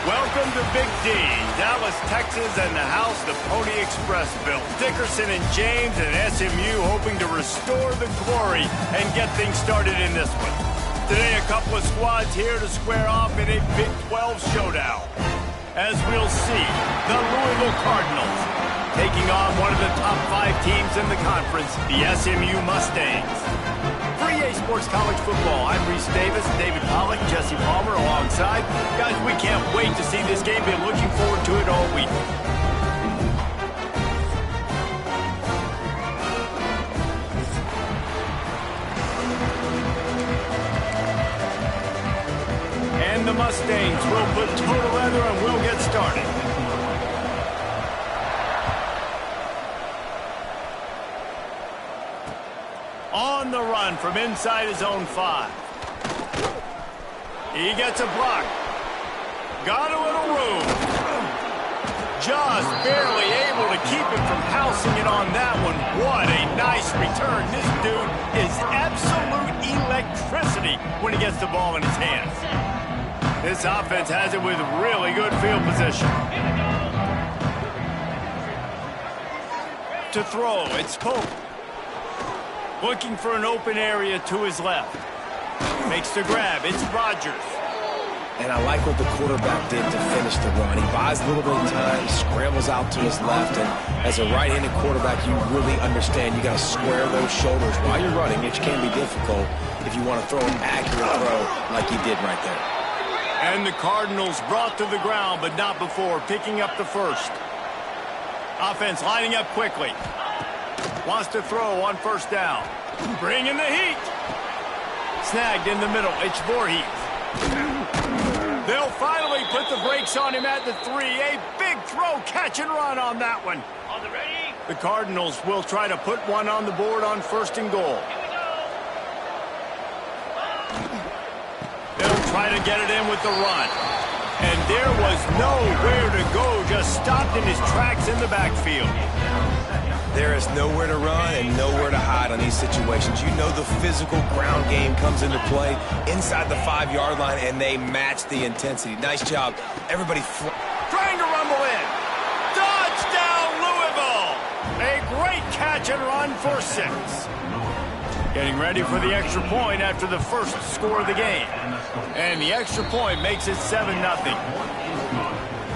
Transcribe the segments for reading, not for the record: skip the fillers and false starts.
Welcome to Big D, Dallas, Texas, and the house the Pony Express built. Dickerson and James and SMU hoping to restore the glory and get things started in this one. Today, a couple of squads here to square off in a Big 12 showdown. As we'll see, the Louisville Cardinals taking on one of the top 5 teams in the conference, the SMU Mustangs. For EA Sports College Football, I'm Reese Davis, David Pollack, Jesse Palmer alongside. Guys, we can't wait to see this game. Been looking forward to it all week. And the Mustangs will put total leather and we'll get started. On the run from inside his own 5. He gets a block. Got a little room. Just barely able to keep him from housing it on that one. What a nice return. This dude is absolute electricity when he gets the ball in his hands. This offense has it with really good field position. To throw, it's Pope. Looking for an open area to his left. Makes the grab. It's Rodgers. And I like what the quarterback did to finish the run. He buys a little bit of time, scrambles out to his left, and as a right-handed quarterback, you really understand you got to square those shoulders while you're running, which can be difficult if you want to throw an accurate throw like he did right there. And the Cardinals brought to the ground, but not before, picking up the first. Offense lining up quickly. Wants to throw on first down. Bringing the heat. Snagged in the middle. It's Voorhees. They'll finally put the brakes on him at the 3. A big throw, catch and run on that one. The Cardinals will try to put one on the board on first and goal. They'll try to get it in with the run. And there was nowhere to go, just stopped in his tracks in the backfield. There is nowhere to run and nowhere to hide on these situations. You know the physical ground game comes into play inside the 5-yard line, and they match the intensity. Nice job. Everybody trying to rumble in. Touchdown, Louisville! A great catch and run for 6. Getting ready for the extra point after the first score of the game. And the extra point makes it 7-0.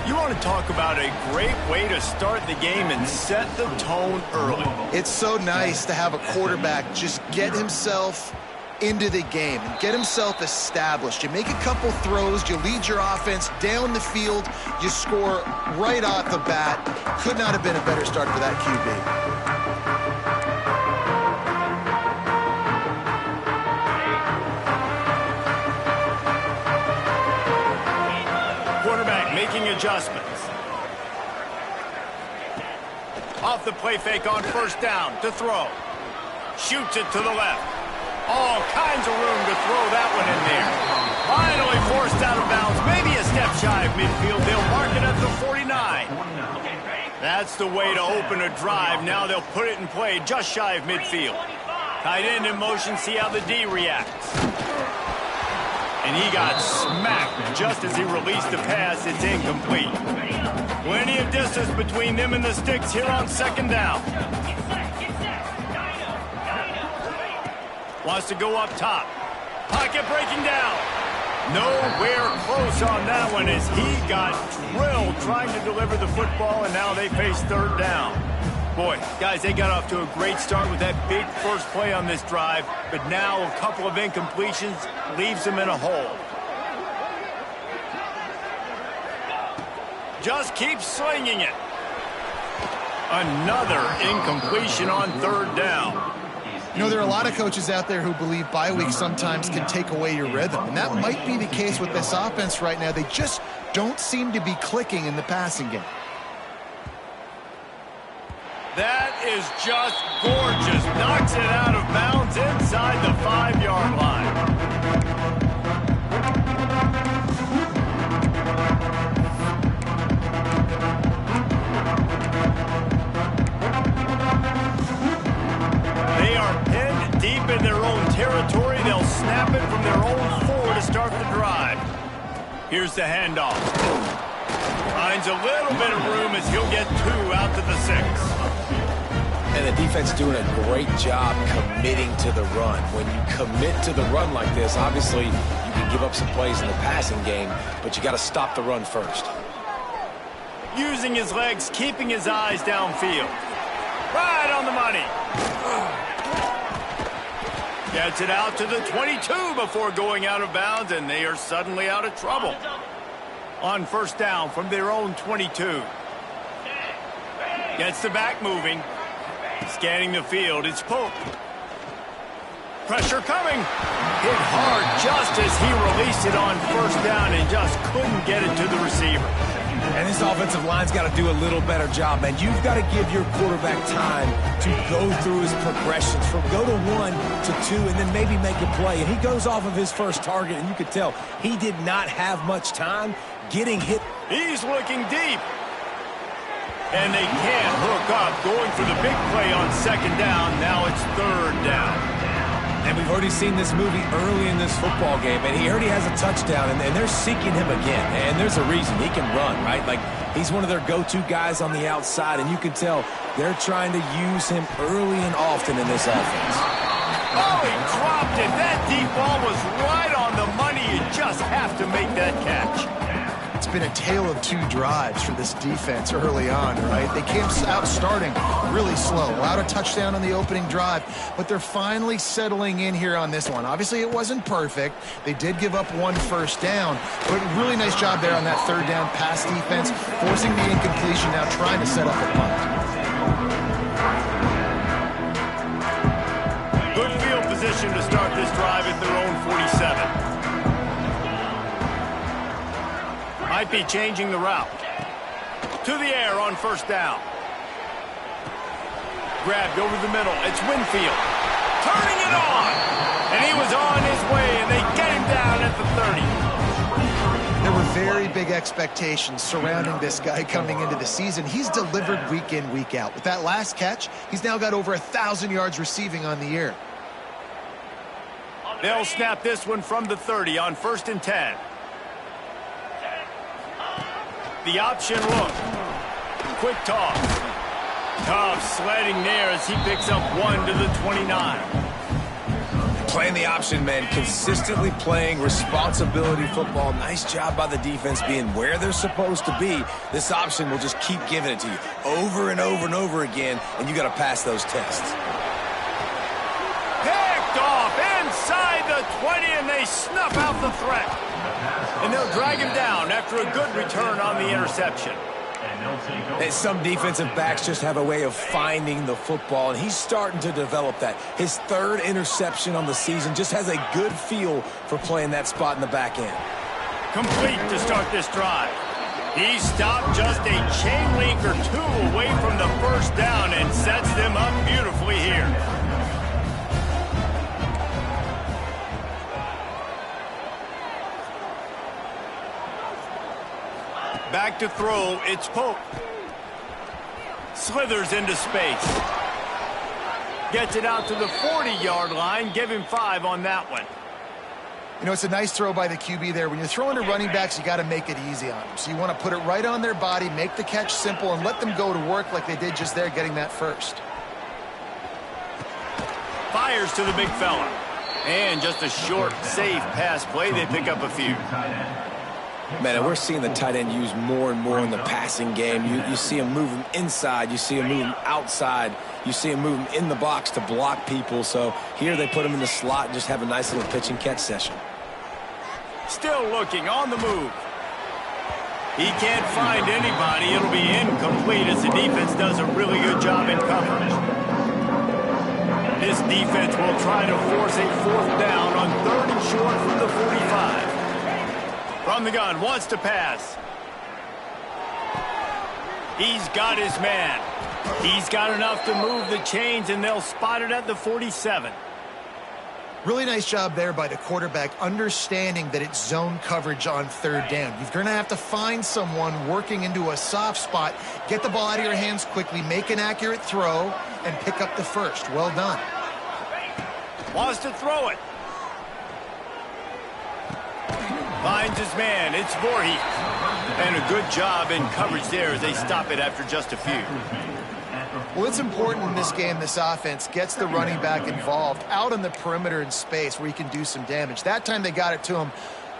You want to talk about a great way to start the game and set the tone early. It's so nice to have a quarterback just get himself into the game and get himself established. You make a couple throws, you lead your offense down the field, you score right off the bat. Could not have been a better start for that QB. Making adjustments. Off the play fake on first down to throw. Shoots it to the left. All kinds of room to throw that one in there. Finally forced out of bounds. Maybe a step shy of midfield. They'll mark it at the 49. That's the way to open a drive. Now they'll put it in play just shy of midfield. Tight end in motion. See how the D reacts. And he got smacked just as he released the pass. It's incomplete. Plenty of distance between them and the sticks here on second down. Wants to go up top. Pocket breaking down. Nowhere close on that one as he got drilled trying to deliver the football, and now they face third down. Boy, guys, they got off to a great start with that big first play on this drive, but now a couple of incompletions leaves them in a hole. Just keep slinging it. Another incompletion on third down. You know, there are a lot of coaches out there who believe bye weeks sometimes can take away your rhythm, and that might be the case with this offense right now. They just don't seem to be clicking in the passing game. That is just gorgeous. Knocks it out of bounds inside the 5-yard line. They are pinned deep in their own territory. They'll snap it from their own 4 to start the drive. Here's the handoff. Finds a little bit of room as he'll get 2 out to the 6. And the defense doing a great job committing to the run. When you commit to the run like this, obviously you can give up some plays in the passing game, but you got to stop the run first. Using his legs, keeping his eyes downfield. Right on the money. Gets it out to the 22 before going out of bounds, and they are suddenly out of trouble. On first down from their own 22. Gets the back moving. Scanning the field, it's Pope. Pressure coming. Hit hard just as he released it on first down and just couldn't get it to the receiver. And this offensive line's got to do a little better job, man. You've got to give your quarterback time to go through his progressions from go to 1 to 2 and then maybe make a play. And he goes off of his first target, and you could tell he did not have much time getting hit. He's looking deep. And they can't hook up, going for the big play on second down. Now it's third down. And we've already seen this movie early in this football game, and he already has a touchdown, and they're seeking him again. And there's a reason. He can run, right? Like, he's one of their go-to guys on the outside, and you can tell they're trying to use him early and often in this offense. Oh, he dropped it. That deep ball was right on the money. You just have to make that catch. It's been a tale of 2 drives for this defense early on, right? They came out starting really slow. Allowed a touchdown on the opening drive, but they're finally settling in here on this one. Obviously, it wasn't perfect. They did give up 1 first down, but really nice job there on that third down pass defense, forcing the incompletion, now trying to set up a punt. Good field position to start this drive at their own 47. Might be changing the route. To the air on first down. Grabbed over the middle. It's Winfield. Turning it on. And he was on his way, and they get him down at the 30. There were very big expectations surrounding this guy coming into the season. He's delivered week in, week out. With that last catch, he's now got over 1,000 yards receiving on the year. They'll snap this one from the 30 on first and 10. The option look. Quick toss. Tough sledding there as he picks up 1 to the 29. Playing the option, man. Consistently playing responsibility football. Nice job by the defense being where they're supposed to be. This option will just keep giving it to you over and over and over again, and you got to pass those tests. Picked off inside the 20, and they snuff out the threat. And they'll drag him down after a good return on the interception. And some defensive backs just have a way of finding the football, and he's starting to develop that. His 3rd interception on the season, just has a good feel for playing that spot in the back end. Complete to start this drive. He stopped just a chain link or 2 away from the first down and sets them up beautifully here. Back to throw, it's Pope. Slithers into space. Gets it out to the 40-yard line. Give him 5 on that one. You know, it's a nice throw by the QB there. When you're throwing to running backs, you got to make it easy on them. So you want to put it right on their body, make the catch simple, and let them go to work like they did just there, getting that first. Fires to the big fella. And just a short, safe pass play. They pick up a few. Man, and we're seeing the tight end used more and more in the passing game. You see him moving inside. You see him moving outside. You see him moving in the box to block people. So here they put him in the slot and just have a nice little pitch and catch session. Still looking on the move. He can't find anybody. It'll be incomplete as the defense does a really good job in coverage. This defense will try to force a 4th down on 3rd and short from the 45. From the gun, wants to pass. He's got his man. He's got enough to move the chains, and they'll spot it at the 47. Really nice job there by the quarterback, understanding that it's zone coverage on 3rd down. You're going to have to find someone working into a soft spot, get the ball out of your hands quickly, make an accurate throw, and pick up the first. Well done. Wants to throw it. Finds his man. It's Voorhees. And a good job in coverage there as they stop it after just a few. Well, it's important in this game, this offense gets the running back involved out on the perimeter in space where he can do some damage. That time they got it to him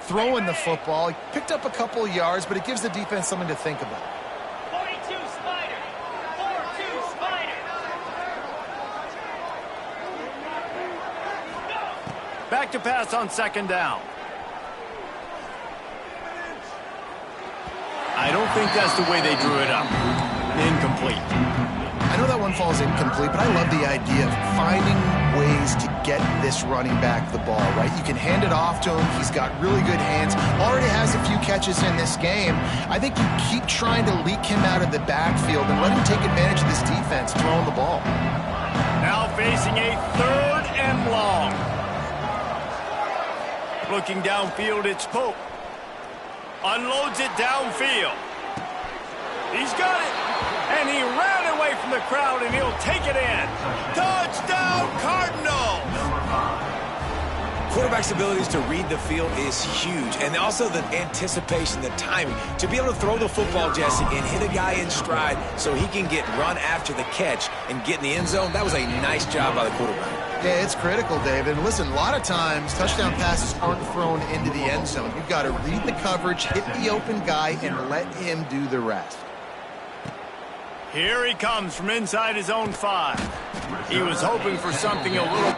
throwing the football. He picked up a couple of yards, but it gives the defense something to think about. 42 Spider. 4-2 Spider. Back to pass on second down. I don't think that's the way they drew it up. Incomplete. I know that one falls incomplete, but I love the idea of finding ways to get this running back the ball, right? You can hand it off to him. He's got really good hands. Already has a few catches in this game. I think you keep trying to leak him out of the backfield and let him take advantage of this defense throwing the ball. Now facing a 3rd and long. Looking downfield, it's Pope. Unloads it downfield. He's got it. And he ran away from the crowd, and he'll take it in. Touchdown, Cardinals! Quarterback's abilities to read the field is huge, and also the anticipation, the timing. To be able to throw the football, Jesse, and hit a guy in stride so he can get run after the catch and get in the end zone, that was a nice job by the quarterback. Yeah, it's critical, David. And listen, a lot of times touchdown passes aren't thrown into the end zone. You've got to read the coverage, hit the open guy, and let him do the rest. Here he comes from inside his own 5. He was hoping for something a little...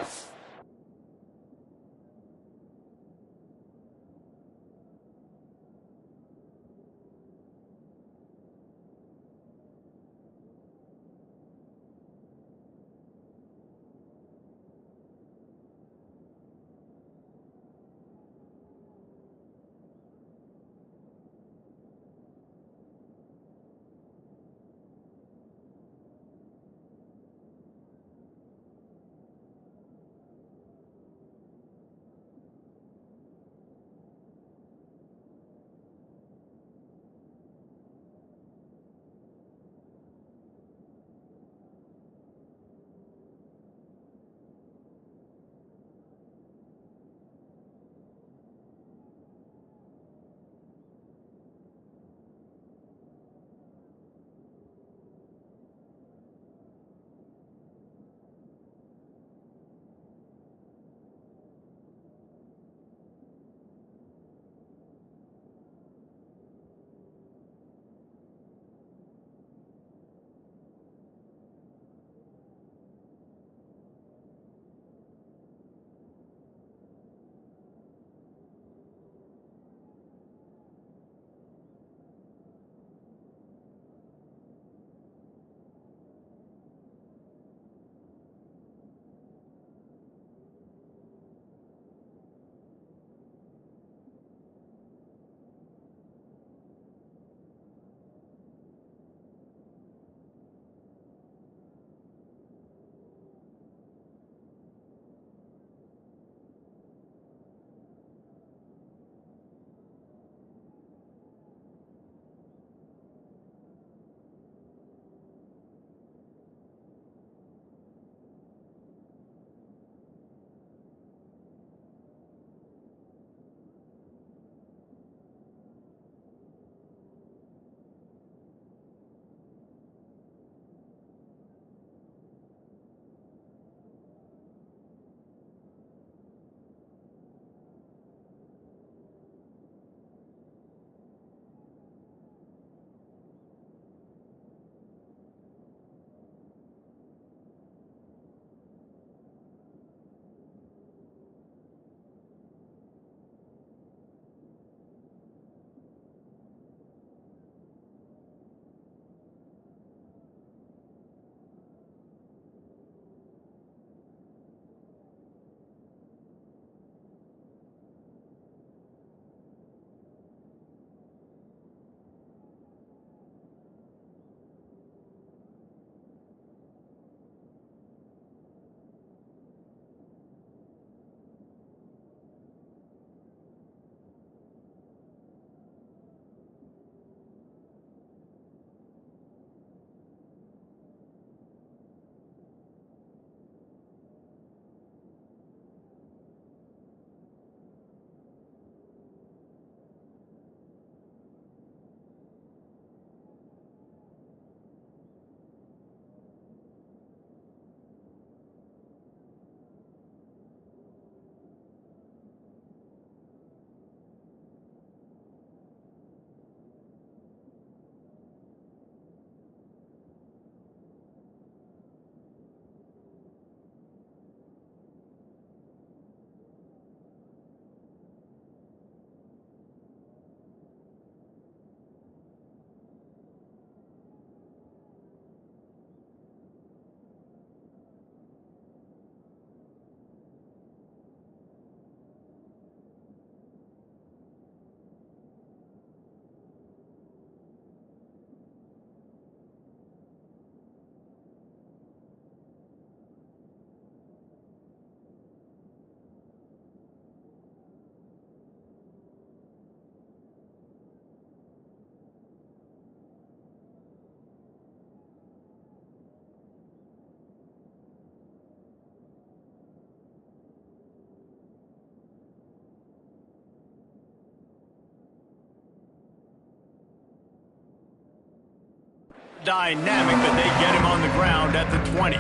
dynamic, but they get him on the ground at the 20.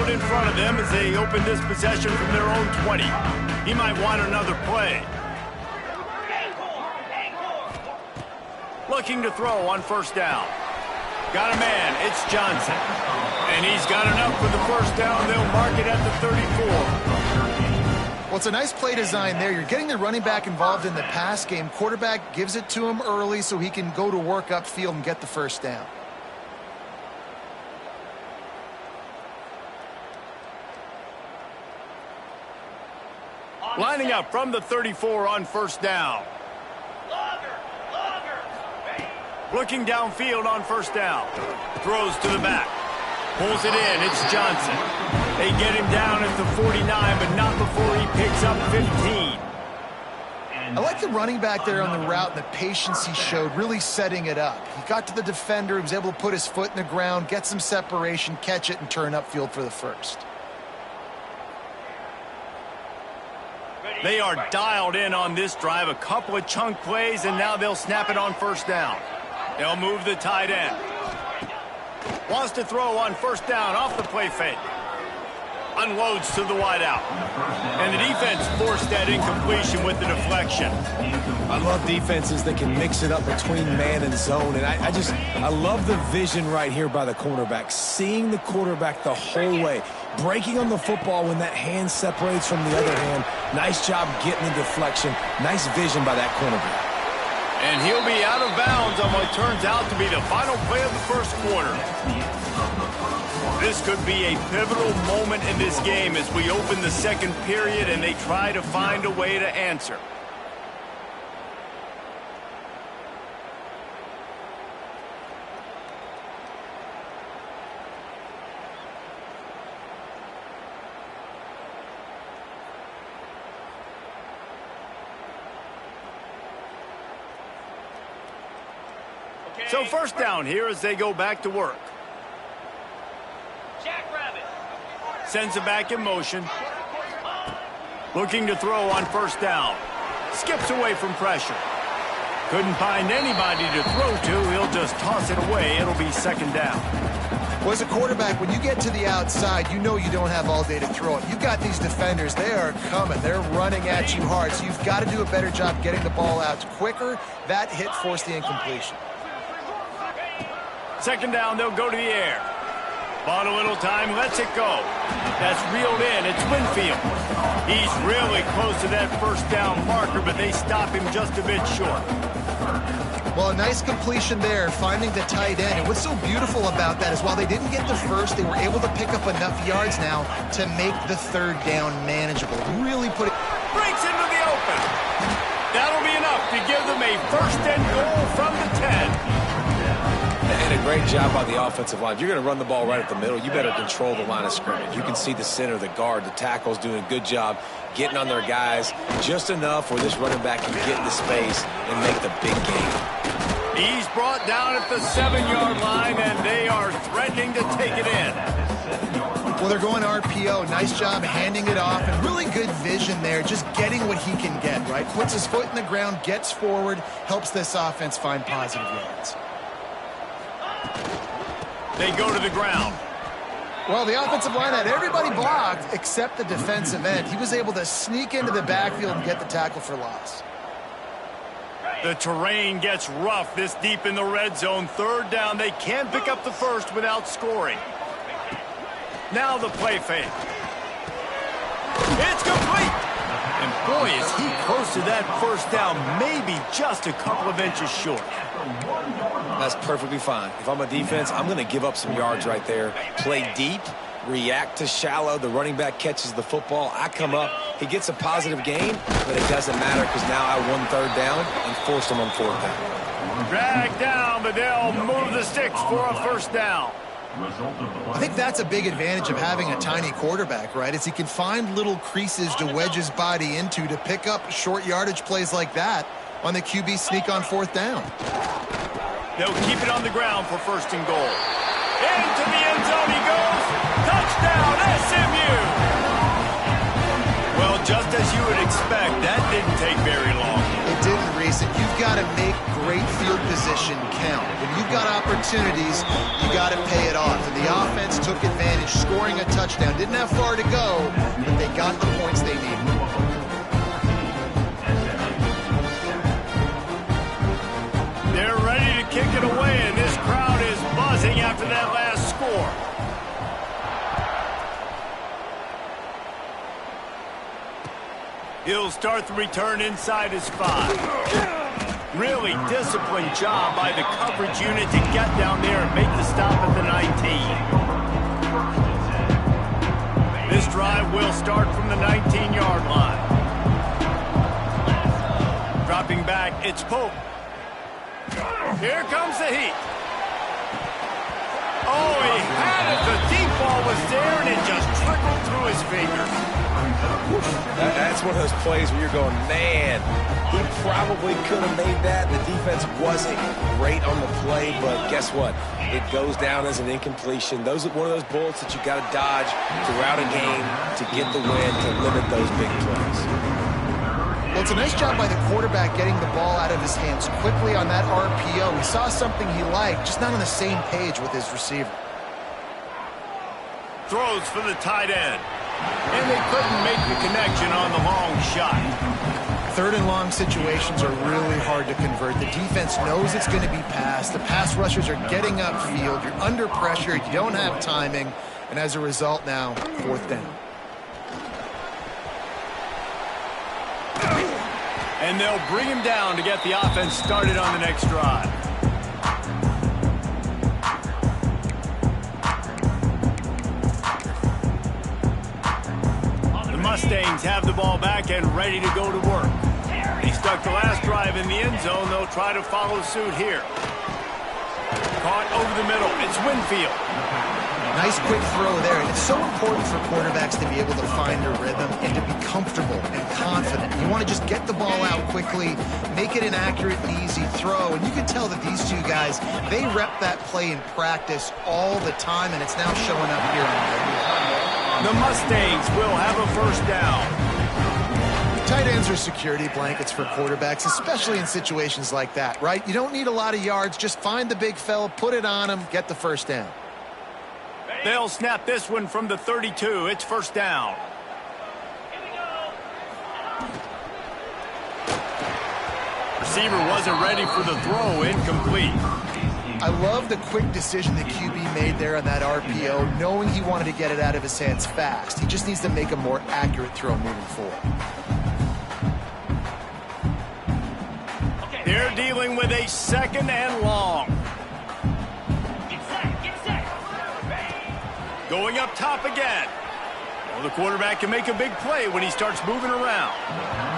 In front of them as they open this possession from their own 20. He might want another play. Looking to throw on first down. Got a man, it's Johnson. And he's got enough for the first down. They'll mark it at the 34. Well, it's a nice play design there. You're getting the running back involved in the pass game. Quarterback gives it to him early so he can go to work upfield and get the first down. Lining up from the 34 on first down. Looking downfield on first down. Throws to the back. Pulls it in. It's Johnson. They get him down at the 49, but not before he picks up 15. I like the running back there on the route and the patience he showed, really setting it up. He got to the defender. He was able to put his foot in the ground, get some separation, catch it, and turn upfield for the first. They are dialed in on this drive. A couple of chunk plays, and now they'll snap it on first down. They'll move the tight end. Wants to throw on first down off the play fake. Unloads to the wideout. And the defense forced that incompletion with the deflection. I love defenses that can mix it up between man and zone. And I love the vision right here by the cornerback. Seeing the quarterback the whole way. Breaking on the football when that hand separates from the other hand. Nice job getting the deflection. Nice vision by that cornerback. And he'll be out of bounds on what turns out to be the final play of the first quarter. This could be a pivotal moment in this game as we open the second period and they try to find a way to answer. So first down here as they go back to work. Sends it back in motion. Looking to throw on first down. Skips away from pressure. Couldn't find anybody to throw to. He'll just toss it away. It'll be second down. Well, as a quarterback, when you get to the outside, you know you don't have all day to throw it. You've got these defenders. They are coming. They're running at you hard. So you've got to do a better job getting the ball out quicker. That hit forced the incompletion. Second down, they'll go to the air. Bought a little time, lets it go. That's reeled in. It's Winfield. He's really close to that first down marker, but they stop him just a bit short. Well, a nice completion there, finding the tight end. And what's so beautiful about that is while they didn't get the first, they were able to pick up enough yards now to make the third down manageable. Really put it... Breaks into the open. That'll be enough to give them a first and goal from the 10. And a great job by the offensive line. If you're going to run the ball right at the middle, you better control the line of scrimmage. You can see the center, the guard, the tackles doing a good job getting on their guys just enough where this running back can get into space and make the big game. He's brought down at the 7-yard line, and they are threatening to take it in. Well, they're going RPO. Nice job handing it off, and really good vision there, just getting what he can get, right? Puts his foot in the ground, gets forward, helps this offense find positive yards. They go to the ground. Well, the offensive line had everybody blocked except the defensive end. He was able to sneak into the backfield and get the tackle for loss. The terrain gets rough this deep in the red zone. Third down. They can't pick up the first without scoring. Now the play fake. It's complete. And boy, is he close to that first down. Maybe just a couple of inches short. That's perfectly fine. If I'm a defense, I'm going to give up some yards right there. Play deep, react to shallow. The running back catches the football. I come up. He gets a positive gain, but it doesn't matter because now I won third down and forced him on fourth down. Drag down, but they'll move the sticks for a first down. I think that's a big advantage of having a tiny quarterback, right? Is he can find little creases to wedge his body into to pick up short yardage plays like that on the QB sneak on 4th down. They'll keep it on the ground for 1st and goal. Into the end zone he goes. Touchdown, SMU! Well, just as you would expect, that didn't take very long. It didn't, Reese. And you've got to make great field position count. When you've got opportunities, you got to pay it off. And the offense took advantage, scoring a touchdown. Didn't have far to go, but they got the points they needed. They're ready to kick it away, and this crowd is buzzing after that last score. He'll start the return inside his 5. Really disciplined job by the coverage unit to get down there and make the stop at the 19. This drive will start from the 19-yard line. Dropping back, it's Pope. Here comes the heat. Oh, he had it. The deep ball was there, and it just trickled through his fingers. That's one of those plays where you're going, man, he probably could have made that. The defense wasn't great on the play, but guess what? It goes down as an incompletion. Those are one of those bullets that you got to dodge throughout a game to get the win, to limit those big plays. Well, it's a nice job by the quarterback getting the ball out of his hands quickly on that RPO. He saw something he liked, just not on the same page with his receiver. Throws for the tight end. And they couldn't make the connection on the long shot. 3rd and long situations are really hard to convert. The defense knows it's going to be passed. The pass rushers are getting upfield. You're under pressure. You don't have timing. And as a result now, 4th down. And they'll bring him down to get the offense started on the next drive. The Mustangs have the ball back and ready to go to work. He stuck the last drive in the end zone. They'll try to follow suit here. Caught over the middle. It's Winfield. Nice quick throw there. And it's so important for quarterbacks to be able to find a rhythm and to be comfortable and confident. You want to just get the ball out quickly, make it an accurate and easy throw. And you can tell that these two guys, they rep that play in practice all the time, and it's now showing up here on the field. The Mustangs will have a 1st down. Tight ends are security blankets for quarterbacks, especially in situations like that, right? You don't need a lot of yards. Just find the big fella, put it on him, get the 1st down. They'll snap this one from the 32. It's 1st down. Receiver wasn't ready for the throw. Incomplete. I love the quick decision the QB made there on that RPO, knowing he wanted to get it out of his hands fast. He just needs to make a more accurate throw moving forward. They're dealing with a 2nd and long. Going up top again. Well, the quarterback can make a big play when he starts moving around.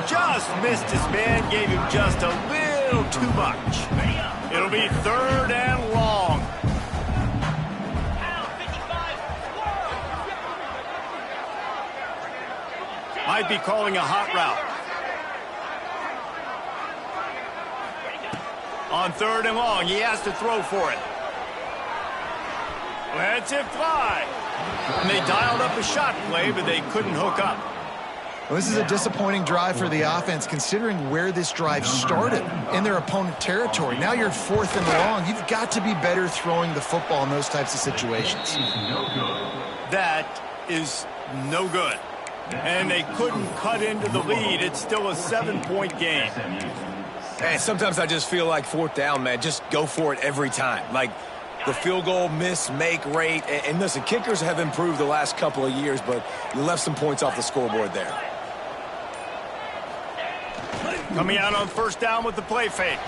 Just missed his man, gave him just a little too much. It'll be 3rd and long. Might be calling a hot route. On 3rd and long, he has to throw for it. Lets it fly. And they dialed up a shot play, but they couldn't hook up. Well, this is a disappointing drive for the offense, considering where this drive started in their opponent territory. Now you're 4th and long. You've got to be better throwing the football in those types of situations. That is no good. And they couldn't cut into the lead. It's still a 7-point game. Hey, sometimes I just feel like 4th down, man. Just go for it every time. Like, the field goal miss-make rate. And listen, kickers have improved the last couple of years, but you left some points off the scoreboard there. Coming out on 1st down with the play fake.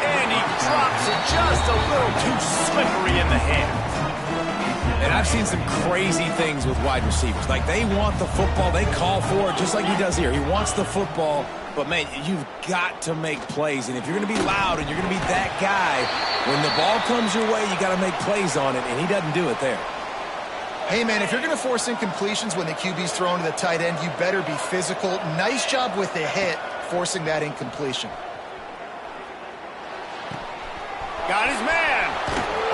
And he drops it just a little too slippery in the hands. And I've seen some crazy things with wide receivers. Like, they want the football. They call for it just like he does here. He wants the football. But, man, you've got to make plays. And if you're going to be loud and you're going to be that guy, when the ball comes your way, you got to make plays on it. And he doesn't do it there. Hey, man, if you're going to force incompletions when the QB's thrown to the tight end, you better be physical. Nice job with the hit, forcing that incompletion. Got his man.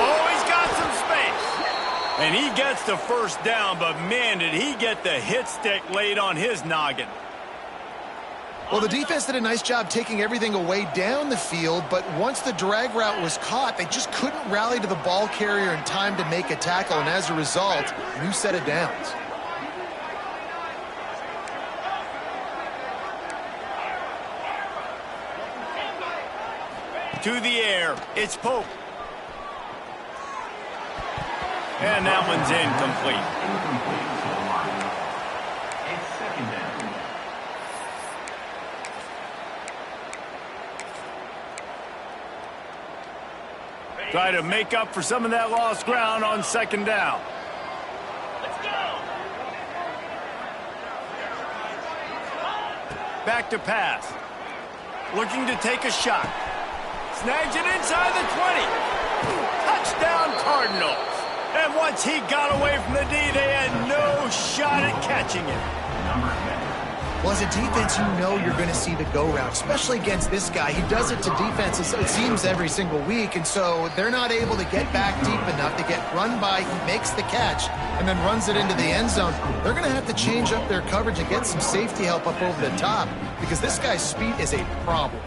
Oh, he's got some space. And he gets the first down, but, man, did he get the hit stick laid on his noggin. Well, the defense did a nice job taking everything away down the field, but once the drag route was caught, they just couldn't rally to the ball carrier in time to make a tackle, and as a result, new set of downs. To the air, it's Pope. And that one's incomplete. Try to make up for some of that lost ground on second down. Let's go. Back to pass. Looking to take a shot. Snags it inside the 20. Touchdown Cardinals. And once he got away from the D, they had no shot at catching it. Well, as a defense, you know you're going to see the go route, especially against this guy. He does it to defenses, it seems, every single week, and so they're not able to get back deep enough to get run by. He makes the catch and then runs it into the end zone. They're going to have to change up their coverage and get some safety help up over the top because this guy's speed is a problem.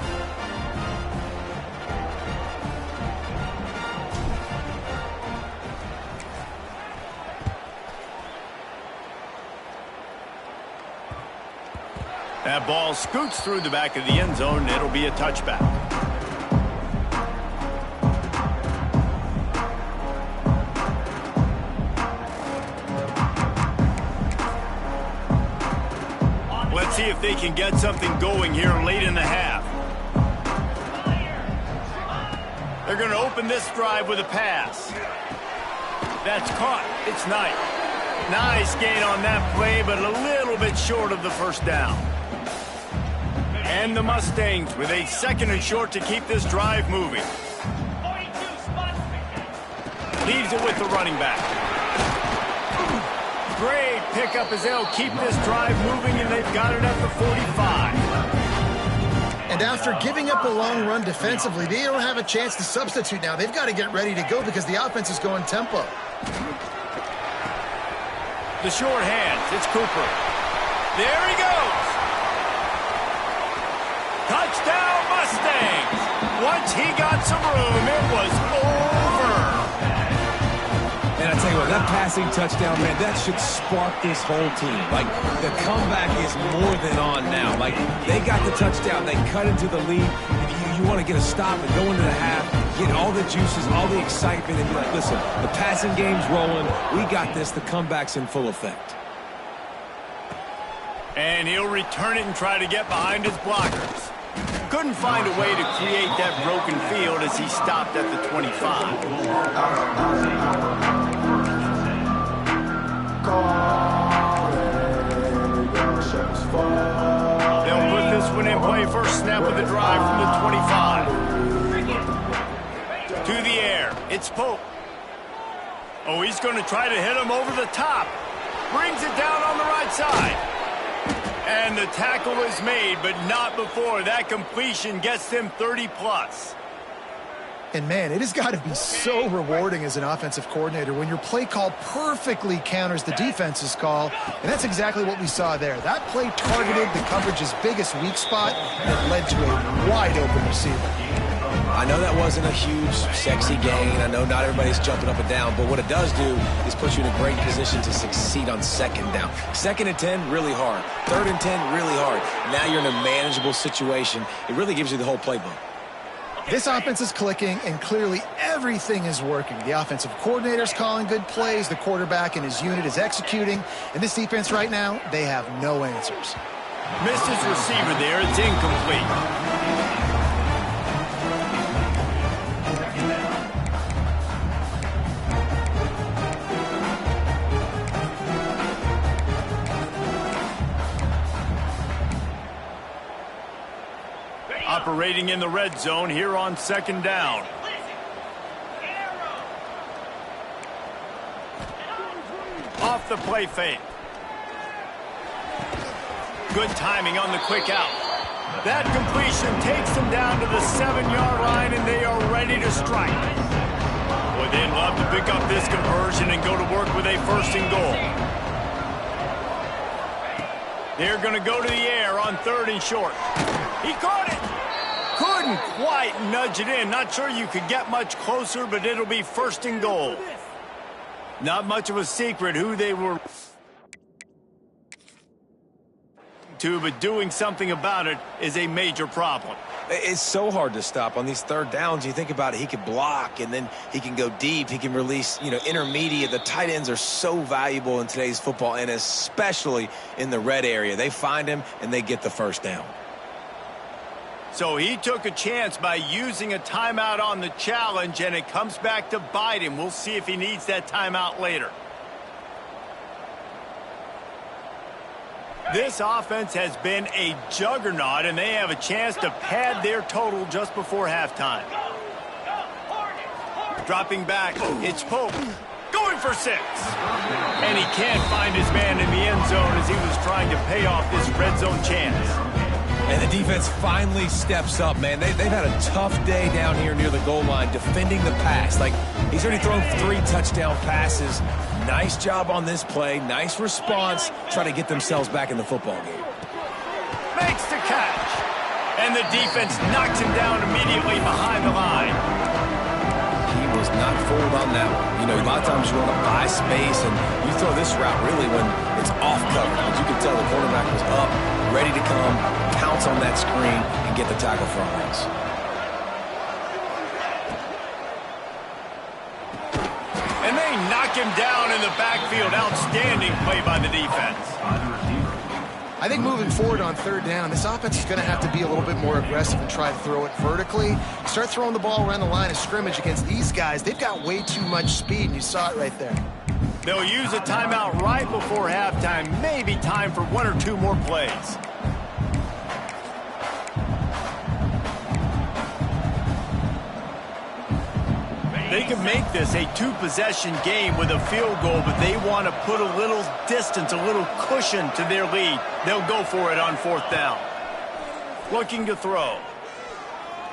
That ball scoots through the back of the end zone, and it'll be a touchback. Let's see if they can get something going here late in the half. They're going to open this drive with a pass. That's caught. It's Knight. Nice gain on that play, but a little bit short of the first down. And the Mustangs with a second and short to keep this drive moving. 42 spots. Leaves it with the running back. Great pickup as they'll keep this drive moving, and they've got it at the 45. And after giving up a long run defensively, they don't have a chance to substitute now. They've got to get ready to go because the offense is going tempo. The short hands, it's Cooper. There he goes. Touchdown Mustangs. Once he got some room, it was over. And I tell you what, that passing touchdown, man, that should spark this whole team. Like, the comeback is more than on now. Like, they got the touchdown, they cut into the lead. You want to get a stop and go into the half, get all the juices, all the excitement, and be like, listen, the passing game's rolling. We got this. The comeback's in full effect. And he'll return it and try to get behind his blockers. Couldn't find a way to create that broken field as he stopped at the 25. They'll put this one in play. First snap of the drive from the 25. To the air. It's Pope. Oh, he's going to try to hit him over the top. Brings it down on the right side. And the tackle is made, but not before that completion gets them 30+. And, man, it has got to be so rewarding as an offensive coordinator when your play call perfectly counters the defense's call, and that's exactly what we saw there. That play targeted the coverage's biggest weak spot, and it led to a wide-open receiver. I know that wasn't a huge, sexy gain. I know not everybody's jumping up and down, but what it does do is put you in a great position to succeed on second down. 2nd and 10, really hard. 3rd and 10, really hard. Now you're in a manageable situation. It really gives you the whole playbook. This offense is clicking, and clearly everything is working. The offensive coordinator's calling good plays. The quarterback and his unit is executing. And this defense right now, they have no answers. Missed his receiver there. It's incomplete. Operating in the red zone here on second down. Off the play fake. Good timing on the quick out. That completion takes them down to the 7-yard line, and they are ready to strike. Boy, they'd love to pick up this conversion and go to work with a 1st and goal. They're going to go to the air on 3rd and short. He caught it. Couldn't quite nudge it in. Not sure you could get much closer, but it'll be 1st and goal. Not much of a secret who they were to, but doing something about it is a major problem. It's so hard to stop on these 3rd downs. You think about it, he can block, and then he can go deep. He can release, intermediate. The tight ends are so valuable in today's football, and especially in the red area. They find him, and they get the 1st down. So he took a chance by using a timeout on the challenge, and it comes back to bite him. We'll see if he needs that timeout later. This offense has been a juggernaut, and they have a chance to pad their total just before halftime. Dropping back, it's Pope. Going for 6. And he can't find his man in the end zone as he was trying to pay off this red zone chance. And the defense finally steps up, man. They've had a tough day down here near the goal line defending the pass. Like, he's already thrown 3 touchdown passes. Nice job on this play. Nice response. Try to get themselves back in the football game. Makes the catch. And the defense knocks him down immediately behind the line. He was not fooled on that one. A lot of times you want to buy space, and you throw this route really when it's off coverage. You can tell the quarterback was up, ready to come, pounce on that screen, and get the tackle for a loss. And they knock him down in the backfield. Outstanding play by the defense. I think moving forward on 3rd down, this offense is going to have to be a little bit more aggressive and try to throw it vertically. Start throwing the ball around the line of scrimmage against these guys. They've got way too much speed, and you saw it right there. They'll use a timeout right before halftime. Maybe time for 1 or 2 more plays. They can make this a 2-possession game with a field goal, but they want to put a little distance, a little cushion to their lead. They'll go for it on 4th down. Looking to throw.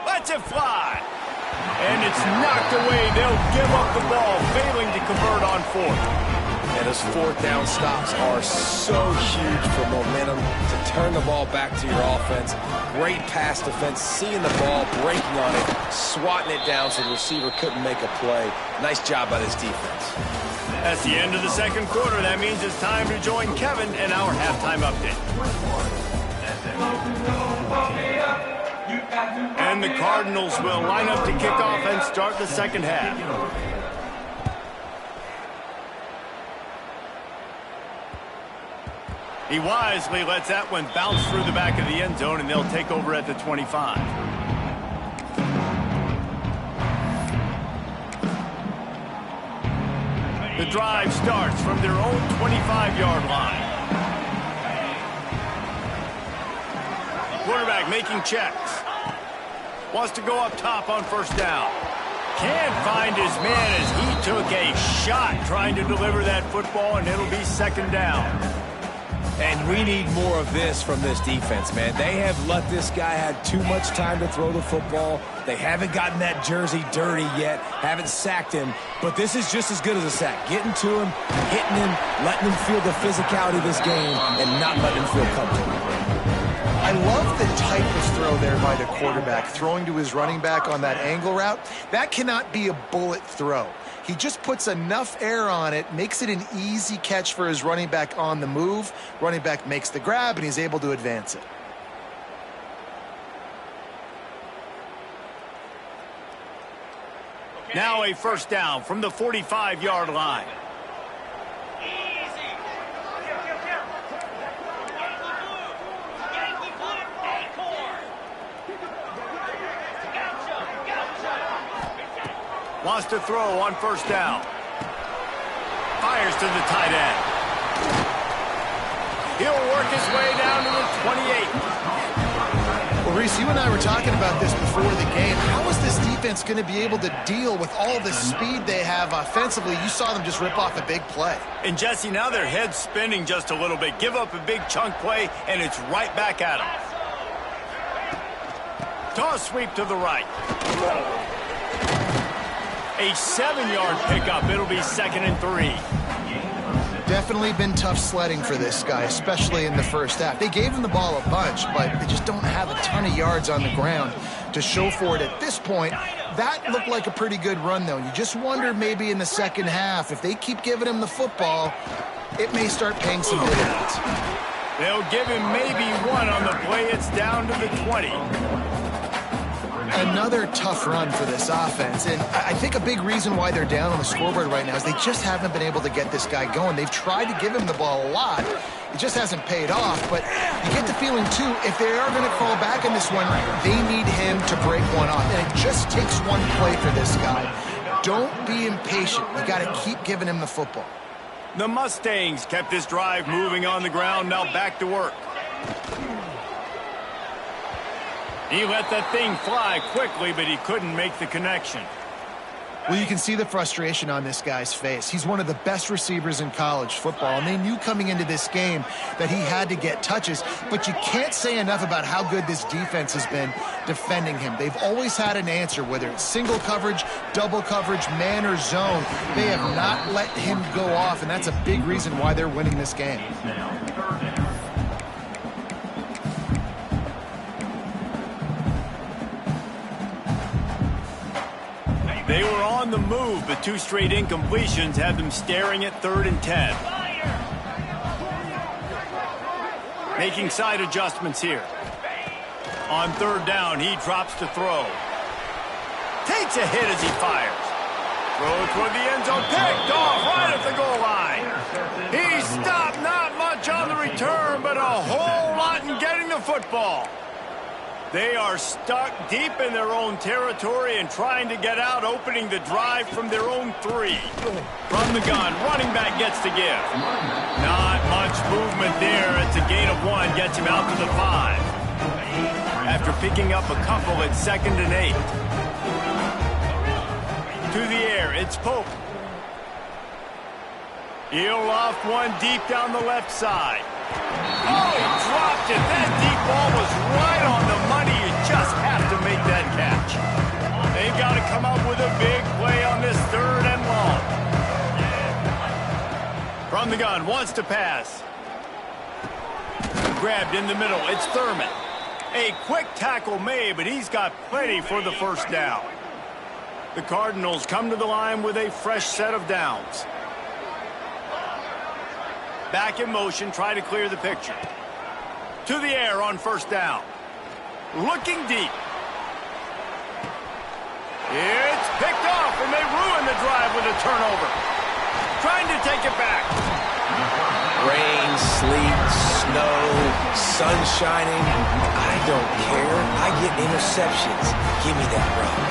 Lets it fly. And it's knocked away. They'll give up the ball, failing to convert on 4th. And those 4th down stops are so huge for momentum to turn the ball back to your offense. Great pass defense, seeing the ball, breaking on it, swatting it down so the receiver couldn't make a play. Nice job by this defense. That's the end of the 2nd quarter. That means it's time to join Kevin in our halftime update. And the Cardinals will line up to kick off and start the 2nd half. He wisely lets that one bounce through the back of the end zone, and they'll take over at the 25. The drive starts from their own 25-yard line. Quarterback making checks. Wants to go up top on 1st down. Can't find his man as he took a shot trying to deliver that football, and it'll be 2nd down. And we need more of this from this defense, man. They have let this guy have too much time to throw the football. They haven't gotten that jersey dirty yet, haven't sacked him, but this is just as good as a sack. Getting to him, hitting him, letting him feel the physicality of this game, and not letting him feel comfortable. I love the type of throw there by the quarterback, throwing to his running back on that angle route. That cannot be a bullet throw. He just puts enough air on it, makes it an easy catch for his running back on the move. Running back makes the grab, and he's able to advance it. Now a 1st down from the 45-yard line. Wants to throw on 1st down. Fires to the tight end. He'll work his way down to the 28. Well, Reese, you and I were talking about this before the game. How is this defense going to be able to deal with all the speed they have offensively? You saw them just rip off a big play. And Jesse, now their head's spinning just a little bit. Give up a big chunk play, and it's right back at them. Toss sweep to the right. A 7-yard pickup. It'll be 2nd and 3. Definitely been tough sledding for this guy, especially in the first half. They gave him the ball a bunch, but they just don't have a ton of yards on the ground to show for it at this point. That looked like a pretty good run, though. You just wonder maybe in the second half, if they keep giving him the football, it may start paying some dividends. They'll give him maybe one on the play. It's down to the 20. Another tough run for this offense, and I think a big reason why they're down on the scoreboard right now is they just haven't been able to get this guy going. They've tried to give him the ball a lot. It just hasn't paid off, but you get the feeling, too, if they are going to crawl back in this one, they need him to break one off, and it just takes one play for this guy. Don't be impatient. You got to keep giving him the football. The Mustangs kept this drive moving on the ground. Now back to work. He let that thing fly quickly, but he couldn't make the connection. Well, you can see the frustration on this guy's face. He's one of the best receivers in college football, and they knew coming into this game that he had to get touches, but you can't say enough about how good this defense has been defending him. They've always had an answer, whether it's single coverage, double coverage, man or zone. They have not let him go off, and that's a big reason why they're winning this game. They were on the move, but 2 straight incompletions had them staring at 3rd and 10. Making side adjustments here. On 3rd down, he drops to throw. Takes a hit as he fires. Throw toward the end zone, picked off right at the goal line. He stopped, not much on the return, but a whole lot in getting the football. They are stuck deep in their own territory and trying to get out, opening the drive from their own 3. From the gun, running back gets to give. Not much movement there. It's a gain of 1, gets him out to the 5. After picking up a couple, it's 2nd and 8. To the air, it's Pope. He'll loft one deep down the left side. Oh, he dropped it. That deep ball was right on the money. You just have to make that catch. They've got to come up with a big play on this 3rd and long. From the gun, wants to pass. Grabbed in the middle. It's Thurman. A quick tackle made, but he's got plenty for the 1st down. The Cardinals come to the line with a fresh set of downs. Back in motion, try to clear the picture. To the air on 1st down. Looking deep. It's picked off, and they ruin the drive with a turnover. Trying to take it back. Rain, sleet, snow, sun shining. I don't care. I get interceptions. Give me that rock.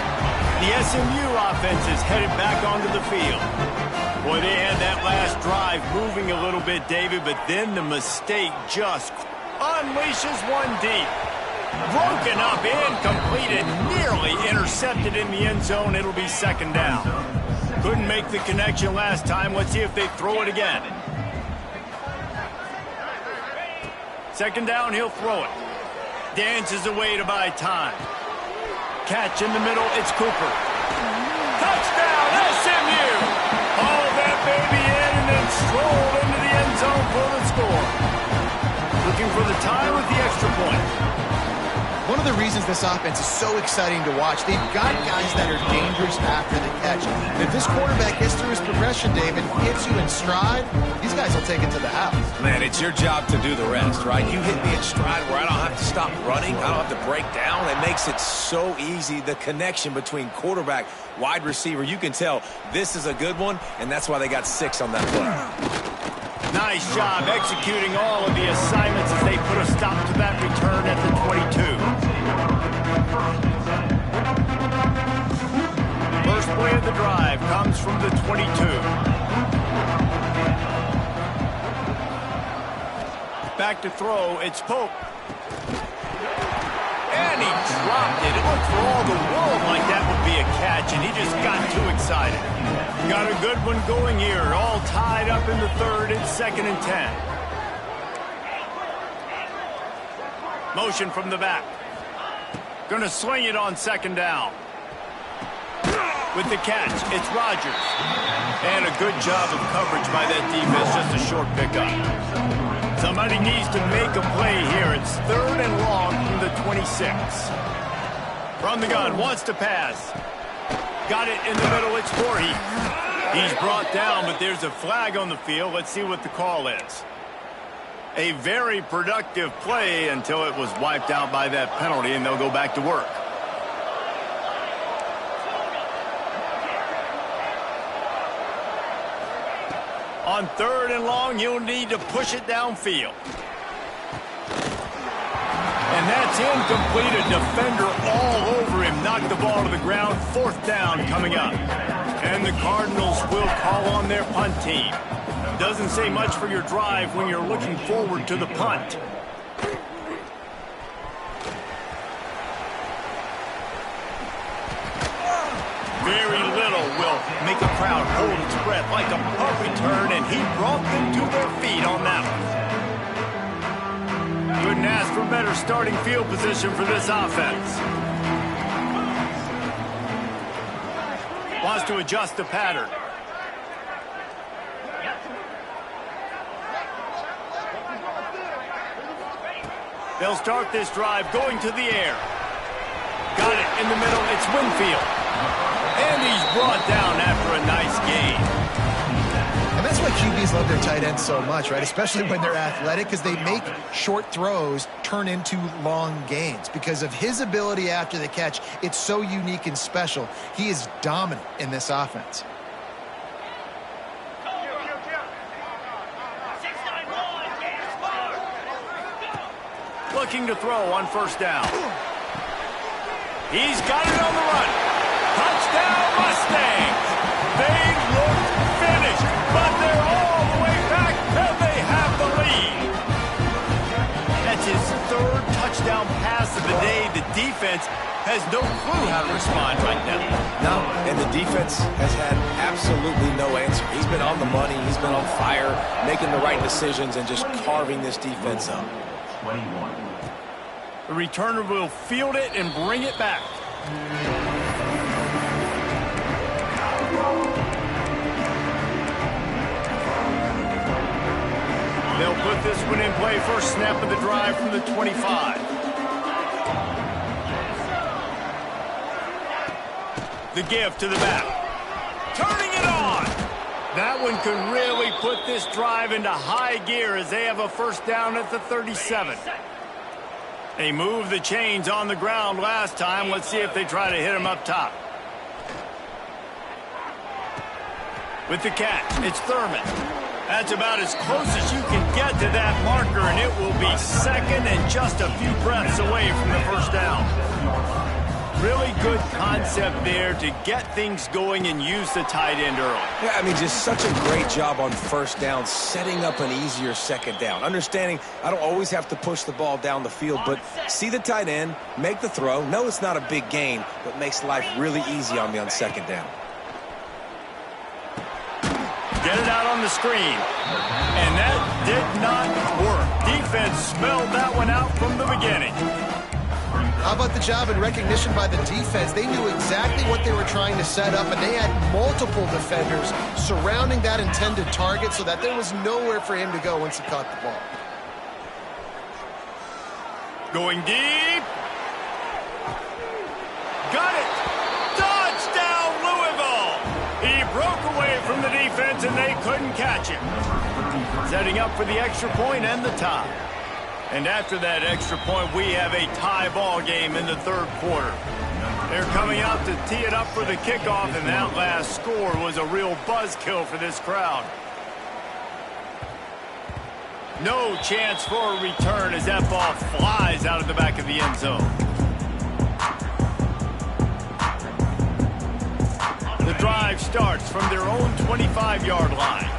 The SMU offense is headed back onto the field. Boy, they had that last drive moving a little bit, David, but then the mistake just unleashes one deep. Broken up, incomplete, and nearly intercepted in the end zone. It'll be 2nd down. Couldn't make the connection last time. Let's see if they throw it again. 2nd down, he'll throw it. Dances away to buy time. Catch in the middle, it's Cooper. Touchdown, SMU! Haul that baby in and then stroll into the end zone for the score. Looking for the tie with the extra point. One of the reasons this offense is so exciting to watch, they've got guys that are dangerous after the catch. If this quarterback gets through his progression, David, hits you in stride, these guys will take it to the house. Man, it's your job to do the rest, right? You hit me in stride where I don't have to stop running. I don't have to break down. It makes it so easy. The connection between quarterback, wide receiver, you can tell this is a good one, and that's why they got 6 on that play. Nice job executing all of the assignments as they put a stop to that return at the 22. First play of the drive comes from the 22. Back to throw, it's Pope. And And he dropped it. It looked for all the world like that would be a catch, and he just got too excited. Got a good one going here. All tied up in the third. It's 2nd and 10. Motion from the back. Gonna swing it on 2nd down. With the catch, it's Rodgers. And a good job of coverage by that defense, just a short pickup. Somebody needs to make a play here. It's 3rd and long from the 26. From the gun, wants to pass. Got it in the middle, it's Voorhees. He's brought down, but there's a flag on the field. Let's see what the call is. A very productive play until it was wiped out by that penalty, and they'll go back to work. On 3rd and long, you'll need to push it downfield. And that's incomplete. A defender all over him. Knocked the ball to the ground. 4th down coming up. And the Cardinals will call on their punt team. Doesn't say much for your drive when you're looking forward to the punt. Very little will make a crowd hold its breath like a punt return, and he brought them to their feet on that one. Couldn't ask for better starting field position for this offense. Wants to adjust the pattern. They'll start this drive going to the air. Got it in the middle. It's Winfield. And he's brought down after a nice gain. And that's why QBs love their tight ends so much, right? Especially when they're athletic, because they make short throws turn into long gains. Because of his ability after the catch, it's so unique and special. He is dominant in this offense. Looking to throw on 1st down. He's got it on the run. Touchdown Mustangs. They look finished, but they're all the way back, and they have the lead. That's his 3rd touchdown pass of the day. The defense has no clue how to respond right now. No, and the defense has had absolutely no answer. He's been on the money. He's been on fire, making the right decisions, and just carving this defense up. 21. The returner will field it and bring it back. They'll put this one in play. First snap of the drive from the 25. The give to the back. Turning it on. That one could really put this drive into high gear as they have a 1st down at the 37. They moved the chains on the ground last time. Let's see if they try to hit him up top. With the catch, it's Thurman. That's about as close as you can get to that marker, and it will be 2nd and just a few breaths away from the 1st down. Really good concept there to get things going and use the tight end early. Yeah, I mean, just such a great job on 1st down, setting up an easier 2nd down. Understanding I don't always have to push the ball down the field, but see the tight end, make the throw. No, it's not a big gain, but makes life really easy on me on 2nd down. Get it out on the screen. And that did not work. Defense smelled that one out from the beginning. How about the job and recognition by the defense? They knew exactly what they were trying to set up, and they had multiple defenders surrounding that intended target so that there was nowhere for him to go once he caught the ball. Going deep. Got it. Touchdown, Louisville. He broke away from the defense, and they couldn't catch him. Setting up for the extra point and the tie. And after that extra point, we have a tie ball game in the 3rd quarter. They're coming out to tee it up for the kickoff, and that last score was a real buzzkill for this crowd. No chance for a return as that ball flies out of the back of the end zone. The drive starts from their own 25-yard line.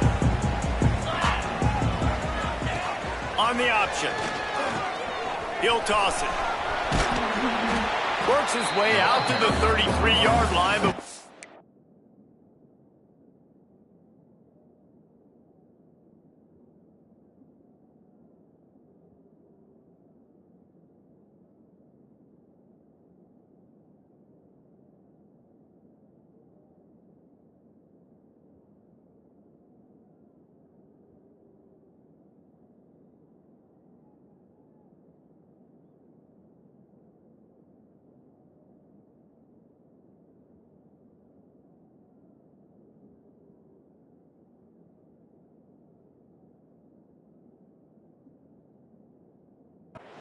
On the option. He'll toss it. Works his way out to the 33-yard line. But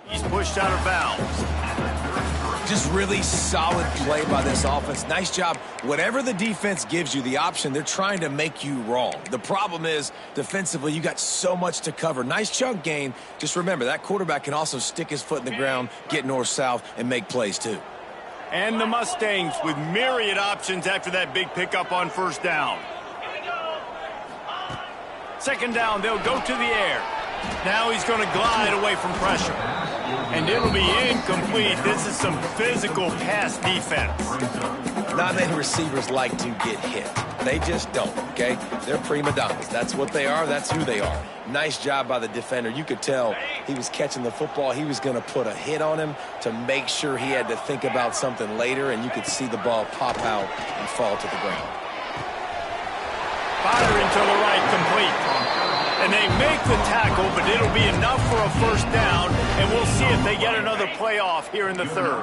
he's pushed out of bounds. Just really solid play by this offense. Nice job. Whatever the defense gives you the option, they're trying to make you wrong. The problem is, defensively, you got so much to cover. Nice chunk gain. Just remember, that quarterback can also stick his foot in the ground, get north-south, and make plays too. And the Mustangs with myriad options after that big pickup on first down. Second down, they'll go to the air. Now he's going to glide away from pressure. And it'll be incomplete. This is some physical pass defense. Not many receivers like to get hit. They just don't, okay? They're prima donnas. That's what they are. That's who they are. Nice job by the defender. You could tell he was catching the football. He was going to put a hit on him to make sure he had to think about something later, and you could see the ball pop out and fall to the ground. Firing to the right, complete. And they make the tackle, but it'll be enough for a first down, and we'll see if they get another playoff here in the third.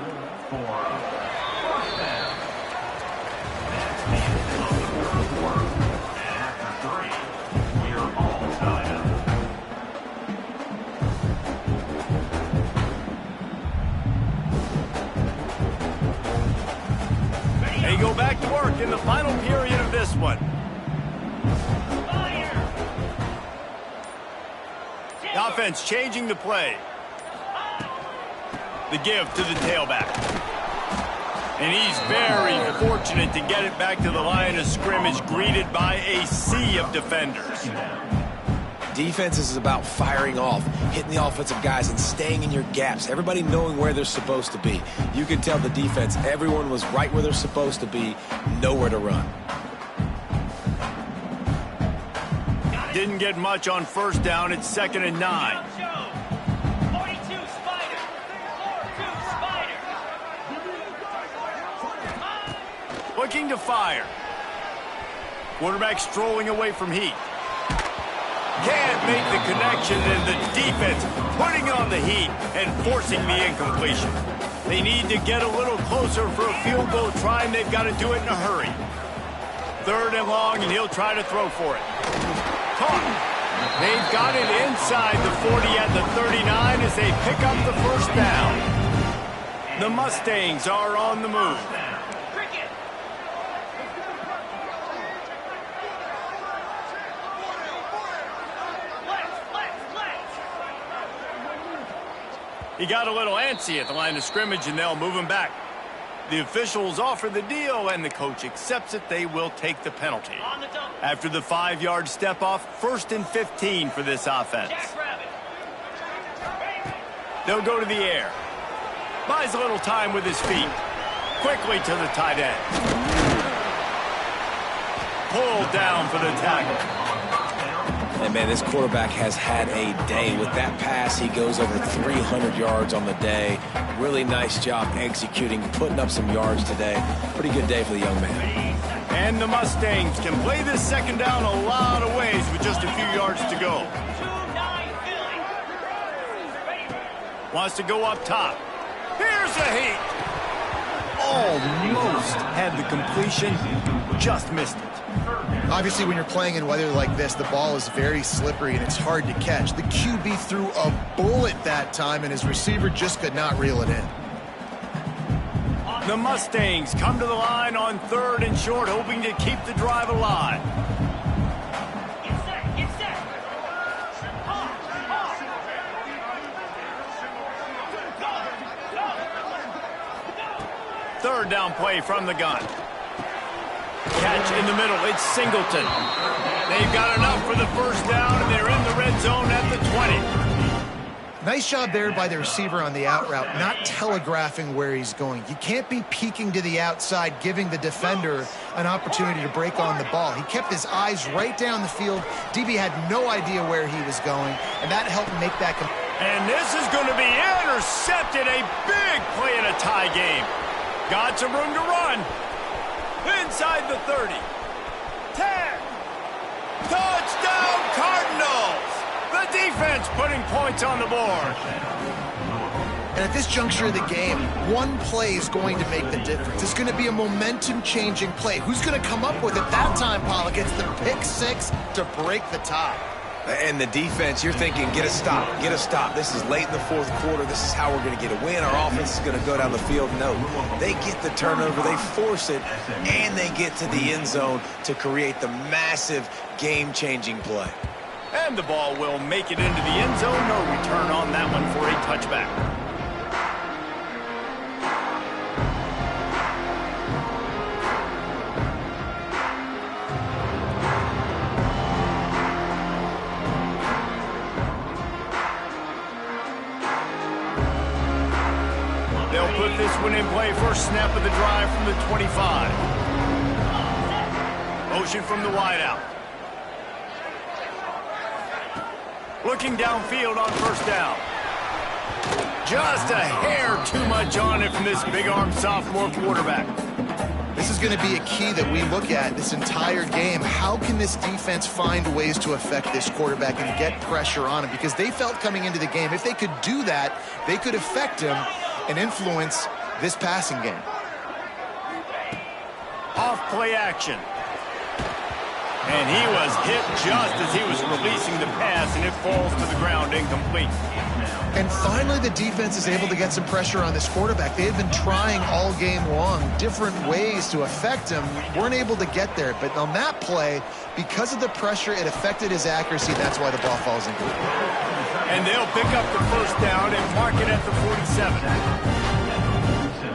They go back to work in the final period of this one. The offense changing the play. The give to the tailback. And he's very fortunate to get it back to the line of scrimmage, greeted by a sea of defenders. Defense is about firing off, hitting the offensive guys, and staying in your gaps. Everybody knowing where they're supposed to be. You can tell the defense, everyone was right where they're supposed to be, nowhere to run. Didn't get much on first down. It's 2nd and 9. 42 Spider. 42 Spider. Looking to fire. Quarterback strolling away from heat. Can't make the connection, and the defense putting on the heat and forcing the incompletion. They need to get a little closer for a field goal try, and they've got to do it in a hurry. 3rd and long, and he'll try to throw for it. They've got it inside the 40 at the 39 as they pick up the first down. The Mustangs are on the move. He got a little antsy at the line of scrimmage, and they'll move him back. The officials offer the deal, and the coach accepts it. They will take the penalty. After the 5-yard step-off, 1st and 15 for this offense. They'll go to the air. Buys a little time with his feet. Quickly to the tight end. Pulled down for the tackle. And, man, this quarterback has had a day. With that pass, he goes over 300 yards on the day. Really nice job executing, putting up some yards today. Pretty good day for the young man. And the Mustangs can play this second down a lot of ways with just a few yards to go. Wants to go up top. Here's the heat. Almost had the completion, just missed it. Obviously, when you're playing in weather like this, the ball is very slippery and it's hard to catch. The QB threw a bullet that time, and his receiver just could not reel it in. The Mustangs come to the line on 3rd and short, hoping to keep the drive alive. Get set. 3rd down play from the gun. Catch in the middle. It's Singleton. They've got enough for the first down, and they're in the red zone at the 20. Nice job there by the receiver on the out route, not telegraphing where he's going. You can't be peeking to the outside, giving the defender an opportunity to break on the ball. He kept his eyes right down the field. DB had no idea where he was going, and that helped make that. And this is going to be intercepted. A big play in a tie game. Got some room to run. Inside the 30. 10. Touchdown Cardinals. The defense putting points on the board. And at this juncture of the game, one play is going to make the difference. It's going to be a momentum-changing play. Who's going to come up with it that time, Pollock? It's the pick six to break the tie. And the defense, you're thinking, get a stop, get a stop. This is late in the fourth quarter. This is how we're going to get a win. Our offense is going to go down the field. No, they get the turnover, they force it, and they get to the end zone to create the massive game-changing play. And the ball will make it into the end zone. No return on that one for a touchback. They'll put this one in play. First snap of the drive from the 25. Motion from the wideout. Looking downfield on first down. Just a hair too much on it from this big-arm sophomore quarterback. This is going to be a key that we look at this entire game. How can this defense find ways to affect this quarterback and get pressure on him? Because they felt coming into the game, if they could do that, they could affect him and influence this passing game. Off play action. And he was hit just as he was releasing the pass, and it falls to the ground incomplete. And finally, the defense is able to get some pressure on this quarterback. They have been trying all game long different ways to affect him. Weren't able to get there. But on that play, because of the pressure, it affected his accuracy. That's why the ball falls incomplete. And they'll pick up the first down and mark it at the 47.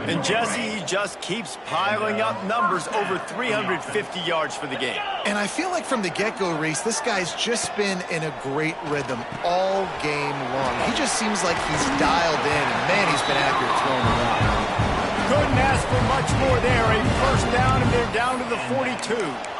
And Jesse, he just keeps piling up numbers, over 350 yards for the game. And I feel like from the get-go, Reese, this guy's just been in a great rhythm all game long. He just seems like he's dialed in, and man, he's been accurate throwing the ball. Couldn't ask for much more there. A first down, and they're down to the 42.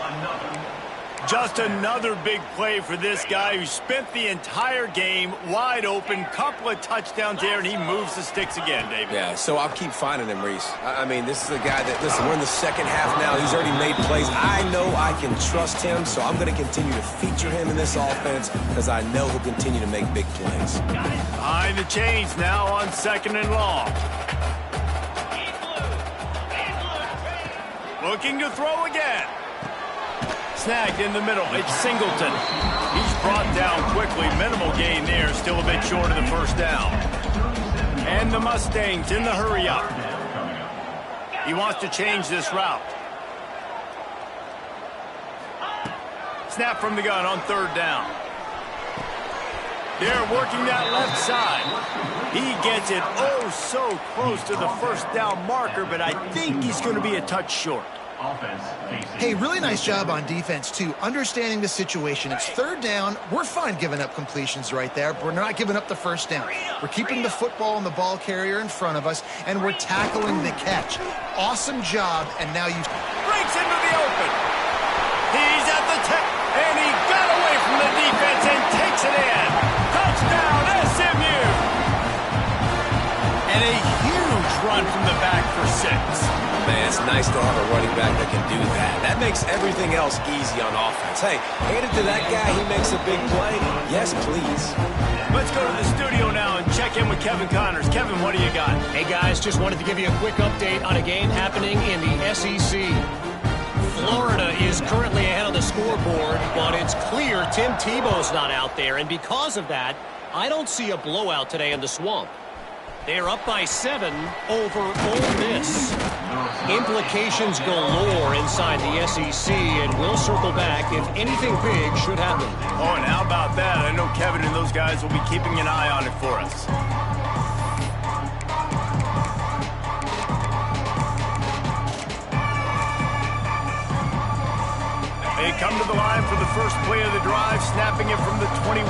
Just another big play for this guy who spent the entire game wide open. Couple of touchdowns there, and he moves the sticks again, David. Yeah, so I'll keep finding him, Reese. I mean, this is a guy that, listen, we're in the second half now. He's already made plays. I know I can trust him, so I'm going to continue to feature him in this offense because I know he'll continue to make big plays. Behind the chains now on second and long. Looking to throw again. Snagged in the middle. It's Singleton. He's brought down quickly. Minimal gain there. Still a bit short of the first down. And the Mustangs in the hurry up. He wants to change this route. Snap from the gun on third down. They're working that left side. He gets it oh so close to the first down marker, but I think he's going to be a touch short. Hey, really nice job on defense, too. Understanding the situation. It's third down. We're fine giving up completions right there, but we're not giving up the first down. We're keeping the football and the ball carrier in front of us, and we're tackling the catch. Awesome job, and now you... Breaks into the open. He's at the tip, and he got away from the defense and takes it in. Touchdown, SMU! And a huge run from the back for 6. Man, it's nice to have a running back that can do that. That makes everything else easy on offense. Hey, hand it to that guy, he makes a big play. Yes, please. Let's go to the studio now and check in with Kevin Connors. Kevin, what do you got? Hey, guys, just wanted to give you a quick update on a game happening in the SEC. Florida is currently ahead on the scoreboard, but it's clear Tim Tebow's not out there, and because of that, I don't see a blowout today in the Swamp. They're up by 7 over Ole Miss. Implications galore inside the SEC, and we'll circle back if anything big should happen. Oh, and how about that? I know Kevin and those guys will be keeping an eye on it for us. They come to the line for the first play of the drive, snapping it from the 21.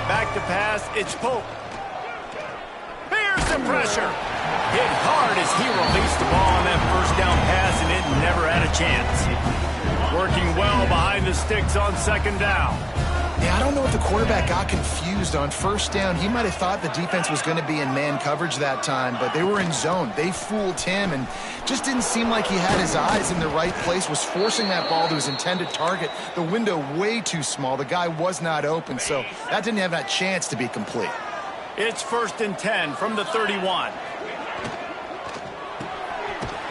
Back to pass, it's Pope. pressure. Hit hard as he released the ball on that first down pass, and it never had a chance. Working well behind the sticks on second down. Yeah, I don't know if the quarterback got confused on first down. He might have thought the defense was going to be in man coverage that time, but they were in zone. They fooled him and just didn't seem like he had his eyes in the right place, was forcing that ball to his intended target. The window way too small. The guy was not open, so that didn't have that chance to be complete. It's 1st and 10 from the 31.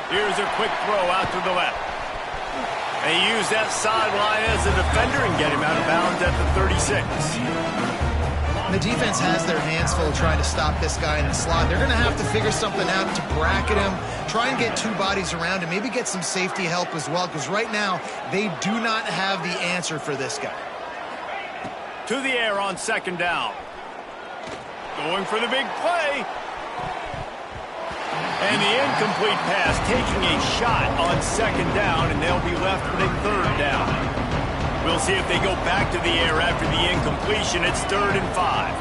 Here's a quick throw out to the left. They use that sideline as a defender and get him out of bounds at the 36. The defense has their hands full trying to stop this guy in the slot. They're going to have to figure something out to bracket him, try and get two bodies around him, maybe get some safety help as well, because right now they do not have the answer for this guy. To the air on second down. Going for the big play. And the incomplete pass, taking a shot on second down, and they'll be left with a third down. We'll see if they go back to the air after the incompletion. It's 3rd and 5.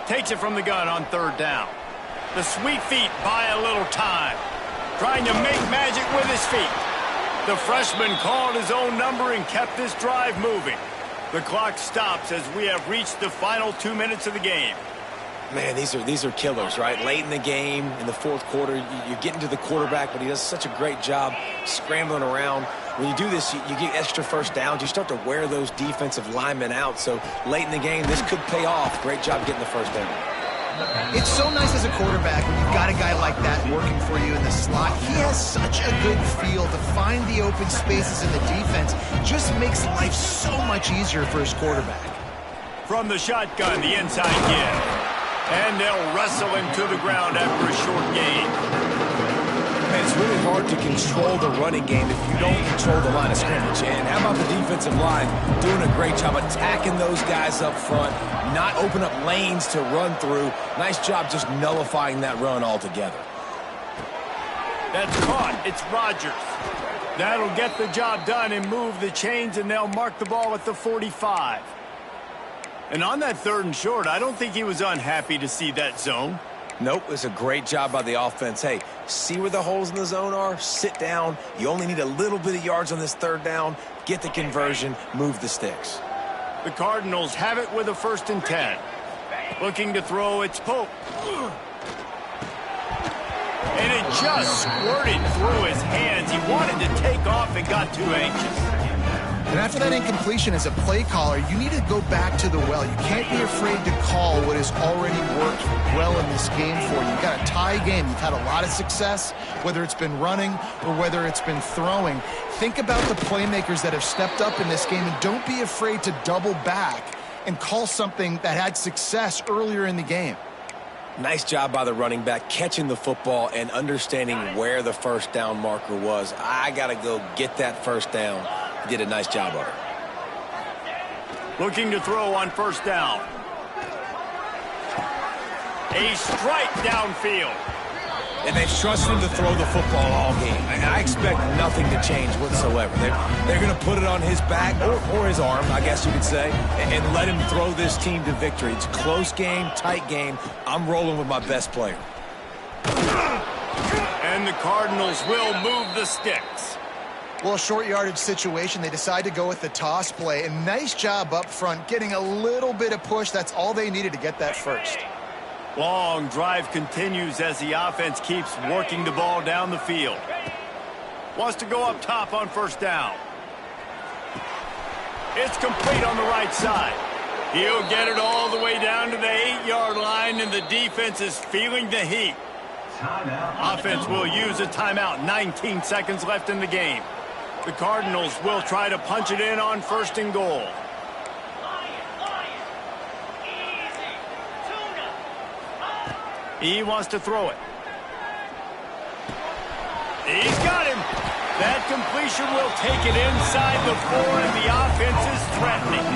Takes it from the gun on third down. The sweet feet buy a little time. Trying to make magic with his feet. The freshman called his own number and kept this drive moving. The clock stops as we have reached the final 2 minutes of the game. Man, these are killers, right? Late in the game, in the fourth quarter, you're getting to the quarterback, but he does such a great job scrambling around. When you do this, you get extra first downs. You start to wear those defensive linemen out. So late in the game, this could pay off. Great job getting the first down. It's so nice as a quarterback when you've got a guy like that working for you in the slot. He has such a good feel to find the open spaces in the defense. Just makes life so much easier for his quarterback. From the shotgun, the inside give. And they'll wrestle him to the ground after a short gain. And it's really hard to control the running game if you don't control the line of scrimmage. And how about the defensive line doing a great job attacking those guys up front, not open up lanes to run through. Nice job just nullifying that run altogether. That's caught. It's Rodgers. That'll get the job done and move the chains, and they'll mark the ball at the 45. And on that 3rd and short, I don't think he was unhappy to see that zone. Nope, it's a great job by the offense. Hey, see where the holes in the zone are? Sit down. You only need a little bit of yards on this 3rd down. Get the conversion. Move the sticks. The Cardinals have it with a 1st and 10. Looking to throw, it's Pope. And it just squirted through his hands. He wanted to take off and got too anxious. And after that incompletion, as a play caller, you need to go back to the well. You can't be afraid to call what has already worked well in this game for you. You've got a tie game. You've had a lot of success, whether it's been running or whether it's been throwing. Think about the playmakers that have stepped up in this game, and don't be afraid to double back and call something that had success earlier in the game. Nice job by the running back catching the football and understanding where the first down marker was. I got to go get that first down. Did a nice job of it. Looking to throw on 1st down. A strike downfield. And they've trusted him to throw the football all game. And I expect nothing to change whatsoever. They're going to put it on his back or his arm, I guess you could say, and let him throw this team to victory. It's a close game, tight game. I'm rolling with my best player. And the Cardinals will move the sticks. Well, a short yardage situation, they decide to go with the toss play. And nice job up front, getting a little bit of push. That's all they needed to get that first. Long drive continues as the offense keeps working the ball down the field. Wants to go up top on 1st down. It's complete on the right side. He'll get it all the way down to the 8-yard line, and the defense is feeling the heat. Offense will use a timeout. 19 seconds left in the game. The Cardinals will try to punch it in on 1st and goal. He wants to throw it. He's got him. That completion will take it inside the 4, and the offense is threatening.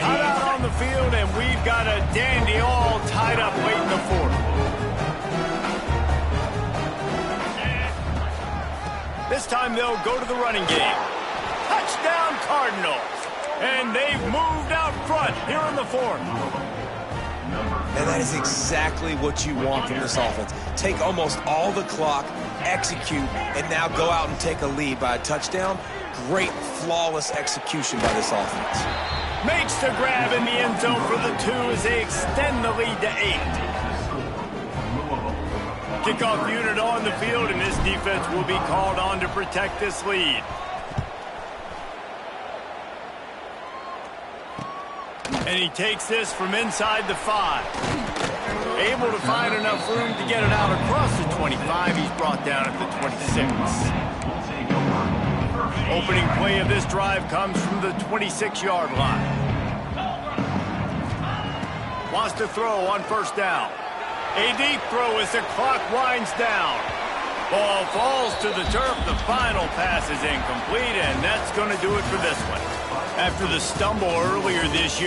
Out on the field, and we've got a dandy all tied up late in the 4th. This time they'll go to the running game. Touchdown Cardinals. And they've moved out front here in the fourth. And that is exactly what you want from this offense. Take almost all the clock, execute, and now go out and take a lead by a touchdown. Great, flawless execution by this offense. Makes the grab in the end zone for the 2 as they extend the lead to 8. Kickoff unit on the field, and this defense will be called on to protect this lead. And he takes this from inside the 5. Able to find enough room to get it out across the 25. He's brought down at the 26. Opening play of this drive comes from the 26-yard line. Wants to throw on first down. A deep throw as the clock winds down. Ball falls to the turf. The final pass is incomplete, and that's going to do it for this one. After the stumble earlier this year,